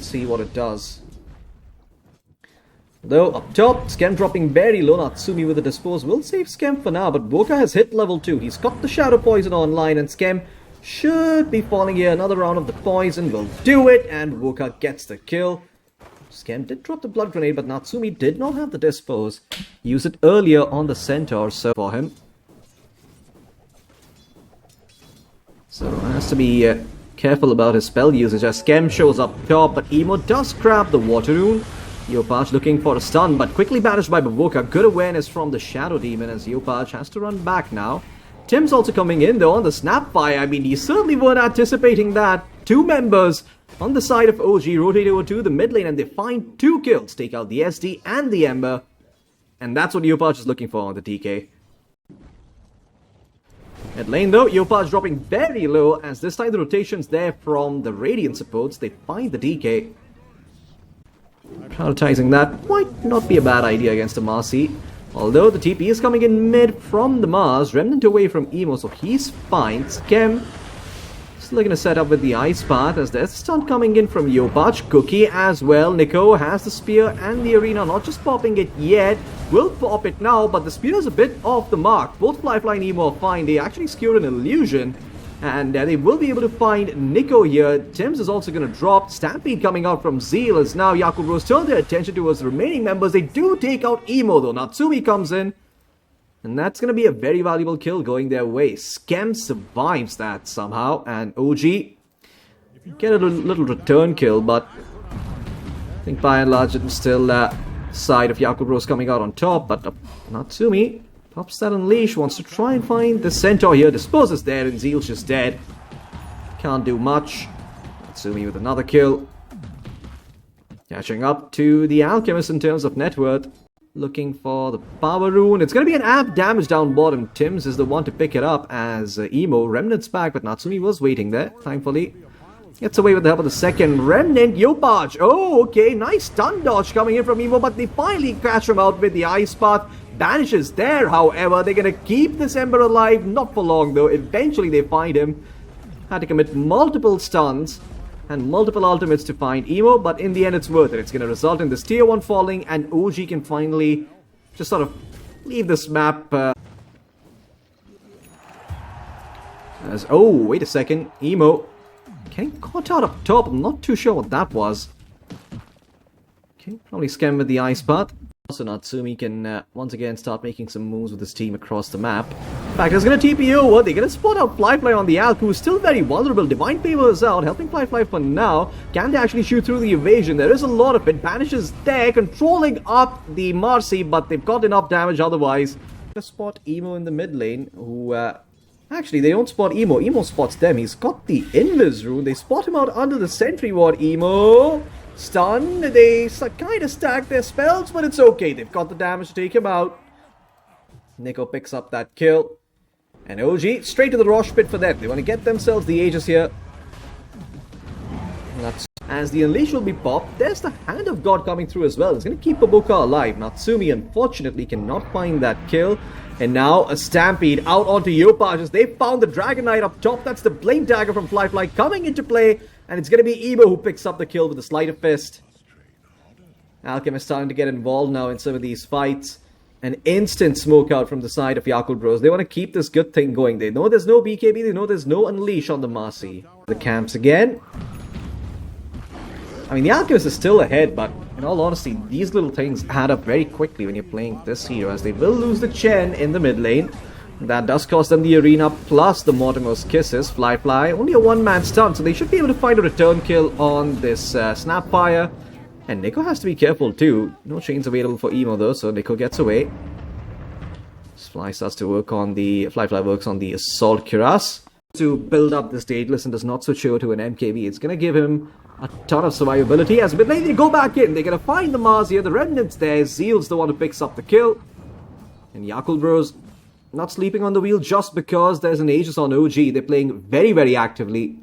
see what it does. Though up top, Skem dropping very low. Natsumi with the dispose will save Skem for now, but Boka has hit level 2. He's got the Shadow Poison online, and Skem should be falling here. Another round of the poison will do it, and Boka gets the kill. Skem did drop the blood grenade, but Natsumi did not have the dispose. Use it earlier on the centaur, so for him. So has to be careful about his spell usage as Skem shows up top, but Emo does grab the water rune. Yopaj looking for a stun, but quickly banished by Baboka. Good awareness from the Shadow Demon as Yopaj has to run back now. Tim's also coming in though on the Snapfire. I mean, you certainly weren't anticipating that. 2 members on the side of OG rotate over to the mid lane and they find 2 kills. Take out the SD and the Ember. And that's what Yopaj is looking for on the TK. Mid lane though, Yopaj dropping very low as this time the rotation's there from the Radiant supports. They find the DK. Prioritizing that might not be a bad idea against the Marcy. Although the TP is coming in mid from the Mars, Remnant away from Emo, so he's fine. Skem still looking to set up with the Ice Path as there's a stun coming in from Yopaj. Cookie as well. Nico has the spear and the arena, not just popping it yet. Will pop it now, but the spear is a bit off the mark. Both Flyfly and Emo are fine. They actually skewer an illusion. And they will be able to find Nico here. Tims is also going to drop. Stampede coming out from Zeal as now YAKULT Bros turn their attention towards the remaining members. They do take out Emo though. Natsumi comes in. And that's going to be a very valuable kill going their way. Skem survives that somehow. And OG get a little return kill. But I think by and large it's still side of YAKULT Bros coming out on top. But Natsumi pops that Unleash, wants to try and find the Centaur here, disposes there, and Zeal's just dead. Can't do much. Natsumi with another kill. Catching up to the Alchemist in terms of net worth. Looking for the Power Rune. It's going to be an app damage down bottom. Tims is the one to pick it up as Emo. Remnant's back, but Natsumi was waiting there, thankfully. Gets away with the help of the second Remnant. Yopaj. Oh, okay. Nice stun dodge coming in from Emo, but they finally catch him out with the Ice Path. Banishes there, however. They're going to keep this Ember alive. Not for long, though. Eventually, they find him. Had to commit multiple stuns and multiple ultimates to find Emo, but in the end, it's worth it. It's going to result in this tier 1 falling, and OG can finally just sort of leave this map. Oh, wait a second. Emo getting caught out up top. I'm not too sure what that was. Okay, probably Skem with the Ice Path. So Natsumi can once again start making some moves with his team across the map. In fact, he's going to TP over. They're going to spot out Flyfly on the Alk, who's still very vulnerable. Divine Favor is out, helping Flyfly for now. Can they actually shoot through the evasion? There is a lot of it. Banishes there, controlling up the Marcy, but they've got enough damage otherwise. They spot Emo in the mid lane, who actually, they don't spot Emo. Emo spots them. He's got the Invis rune. They spot him out under the Sentry Ward. Emo stun. They kind of stack their spells, but it's okay. They've got the damage to take him out. Nico picks up that kill. And OG, straight to the Rosh Pit for them. They want to get themselves the Aegis here. That's as the Unleash will be popped. There's the Hand of God coming through as well. It's going to keep Baboka alive. Natsumi, unfortunately, cannot find that kill. And now a Stampede out onto Yopaj as they found the Dragon Knight up top. That's the Blade Dagger from Flyfly coming into play. And it's going to be Emo who picks up the kill with the Sleight of Fist. Alchemist starting to get involved now in some of these fights. An instant smoke out from the side of YAKULT Bros. They want to keep this good thing going. They know there's no BKB. They know there's no Unleash on the Marcy. The camps again. I mean, the Alchemist is still ahead, but in all honesty, these little things add up very quickly when you're playing this hero, as they will lose the Chen in the mid lane. That does cost them the arena plus the Mortimer's Kisses. Flyfly, only a one-man stun, so they should be able to find a return kill on this Snapfire. And Nico has to be careful too. No chains available for Emo though, so Nico gets away. Fly starts to work on the... Flyfly works on the Assault Cuirass to build up this Daedalus and does not switch over to an MKB. It's going to give him a ton of survivability. As midlane, they go back in. They're going to find the Mars here. The Remnant's there. Zeal's the one who picks up the kill. And YAKULT Bros not sleeping on the wheel just because there's an Aegis on OG. They're playing very, very actively.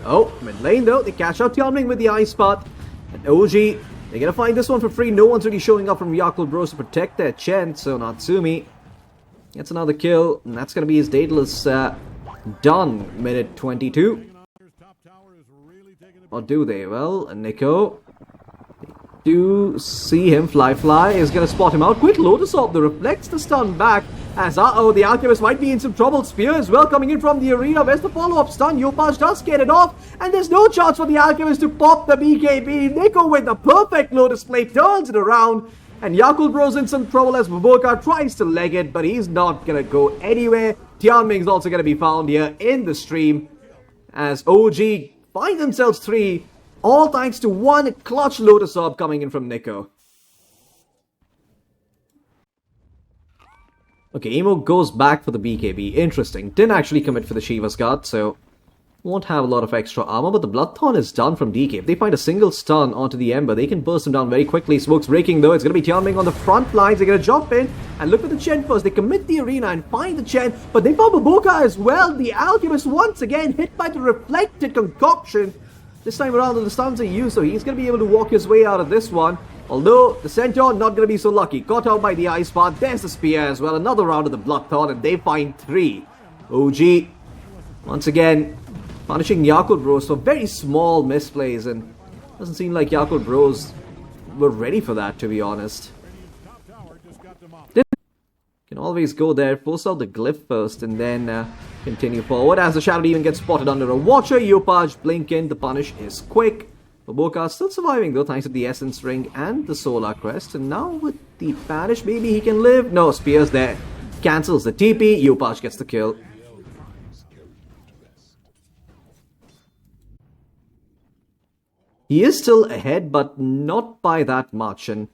Oh, mid lane though. They catch out Tianming with the Ice Path. And OG, they're going to find this one for free. No one's really showing up from YAKULT Bros to protect their Chen. So Natsumi gets another kill. And that's going to be his Daedalus Done. Minute 22. Or do they? Well, Nico. Do see him. Fly is going to spot him out. Quick Lotus Orb. The reflects the stun back. As the Alchemist might be in some trouble. Spear as well coming in from the arena. Where's the follow-up stun? Yopaj does get it off. And there's no chance for the Alchemist to pop the BKB. Nico with the perfect Lotus Play turns it around. And YAKULT Bro's in some trouble as Baboka tries to leg it. But he's not going to go anywhere. Tianming's also going to be found here in the stream. As OG find themselves 3. All thanks to one clutch Lotus Orb coming in from Nico. Okay, Emo goes back for the BKB. Interesting. Didn't actually commit for the Shiva's Guard, so won't have a lot of extra armor, but the Bloodthorn is done from DK. If they find a single stun onto the Ember, they can burst him down very quickly. Smoke's breaking though. It's going to be Tianming on the front lines. They're going to jump in and look for the Chen first. They commit the arena and find the Chen, but they found Baboka as well. The Alchemist once again hit by the reflected concoction. This time around the stuns are used, so he's going to be able to walk his way out of this one. Although, the Centaur not going to be so lucky. Caught out by the Ice Path. There's the Spear as well. Another round of the Bloodthorn, and they find 3. OG, once again, punishing YAKULT Bros for very small misplays. And doesn't seem like YAKULT Bros were ready for that, to be honest. Can always go there, force out the glyph first, and then continue forward. As the Shadow Demon gets spotted under a Watcher, Yopaj blink in. The punish is quick. Baboka still surviving though, thanks to the Essence Ring and the Solar Crest. And now with the Banish, maybe he can live. No, Spear's there. Cancels the TP. Yopaj gets the kill. He is still ahead, but not by that much. And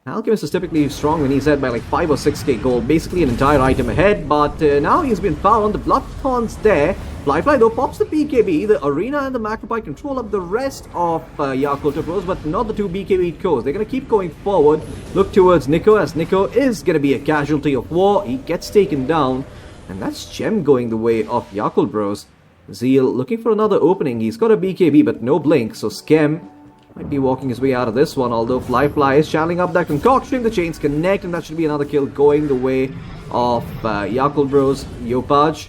Alchemist is typically strong when he's ahead by like 5 or 6k gold. Basically an entire item ahead, but now he's been found. The Bloodthorn's there. Fly though pops the BKB. The Arena and the Macropie control up the rest of YAKULT Bros, but not the 2 BKB cores. They're going to keep going forward. Look towards Nico, as Nico is going to be a casualty of war. He gets taken down, and that's Gem going the way of YAKULT Bros. Zeal looking for another opening. He's got a BKB, but no blink, so Skem might be walking his way out of this one, although Fly is channeling up that concoction. The chains connect, and that should be another kill going the way of YAKULT Bros. Yopaj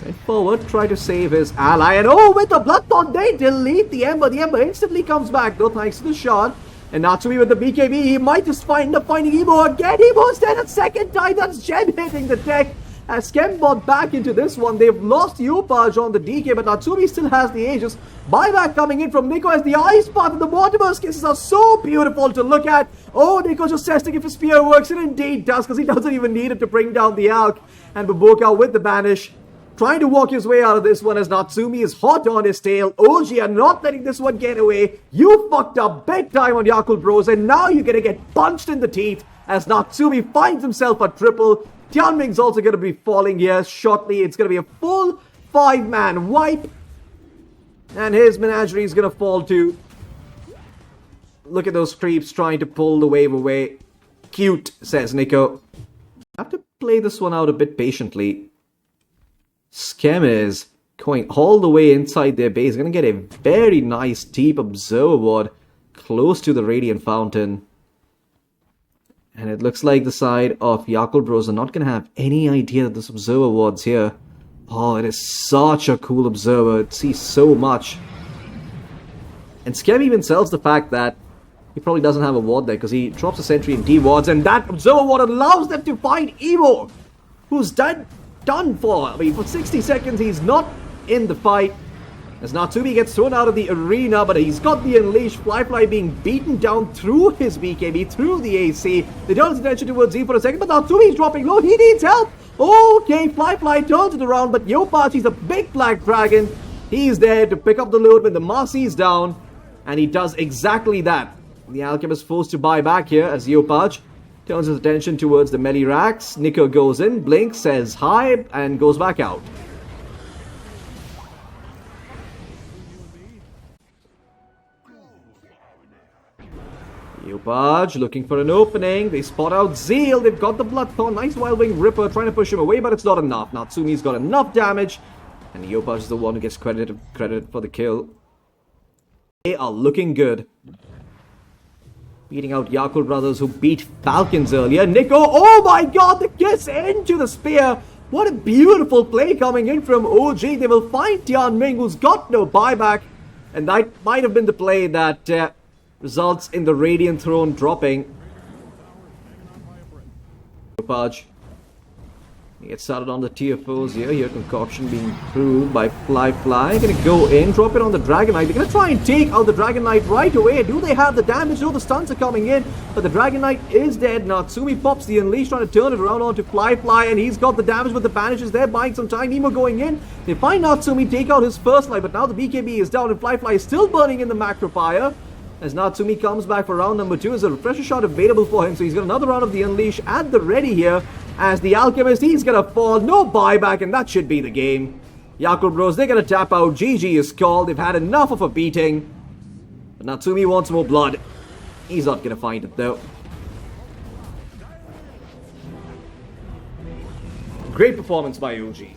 went forward, try to save his ally, and with the Bloodthorn, they delete the Ember. The Ember instantly comes back, though, thanks to the shot. And Natsumi with the BKB, he might just end up finding Emo again. Emo's dead a second time. That's Gem hitting the deck. As Skem bought back into this one, they've lost Yopaj on the DK, but Natsumi still has the Aegis. Buyback coming in from Nico as the Ice Path and the Mortimer's kisses are so beautiful to look at. Nico just testing if his spear works, and indeed does, because he doesn't even need it to bring down the Alk. And Baboka with the Banish, trying to walk his way out of this one as Natsumi is hot on his tail. OG are not letting this one get away. You fucked up big time on YAKULT Bros, and now you're going to get punched in the teeth as Natsumi finds himself a triple. Tianming's also going to be falling here shortly. It's going to be a full 5-man wipe. And his menagerie is going to fall too. Look at those creeps trying to pull the wave away. Cute, says Nico. I have to play this one out a bit patiently. Skem is going all the way inside their base. Going to get a very nice deep observer ward close to the Radiant Fountain. And it looks like the side of YAKULT Bros are not going to have any idea that this observer ward's here. It is such a cool observer. It sees so much. And Skem even sells the fact that he probably doesn't have a ward there because he drops a sentry and D-wards, and that observer ward allows them to find Emo, who's done for. I mean, for 60 seconds, he's not in the fight. As Natsumi gets thrown out of the arena, but he's got the Unleash. Fly being beaten down through his BKB, through the AC. They turn his attention towards Z for a second, but Natsumi's dropping low. He needs help. Okay, Fly turns it around, but Yopaj, he's a big black dragon. He's there to pick up the load when the Marcy's down, and he does exactly that. The Alchemist forced to buy back here as Yopaj turns his attention towards the melee racks. Nico goes in, blinks, says hi, and goes back out. Yopaj looking for an opening. They spot out Zeal. They've got the Bloodthorn. Nice Wild Wing Ripper trying to push him away, but it's not enough. Natsumi's got enough damage, and Yopaj is the one who gets credited for the kill. They are looking good. Beating out YAKULT Brothers who beat Falcons earlier. Nico, oh my god, the kiss into the spear. What a beautiful play coming in from OG. They will find Tian Ming, who's got no buyback. And that might have been the play that results in the Radiant Throne dropping. Pudge. He gets started on the TFOs here. Here, Concoction being proved by Fly. Gonna go in, drop it on the Dragon Knight. They're gonna try and take out the Dragon Knight right away. Do they have the damage? No, the stuns are coming in. But the Dragon Knight is dead. Natsumi pops the Unleash, trying to turn it around onto Fly. And he's got the damage with the bandages there, buying some time. Nemo going in. They find Natsumi, take out his first life. But now the BKB is down and Fly is still burning in the Macro Fire. As Natsumi comes back for round number 2, is a refresher shot available for him. So he's got another round of the Unleash at the ready here. As the Alchemist, he's gonna fall. No buyback, and that should be the game. YAKULT Bros, they're gonna tap out. GG is called. They've had enough of a beating. But Natsumi wants more blood. He's not gonna find it, though. Great performance by OG.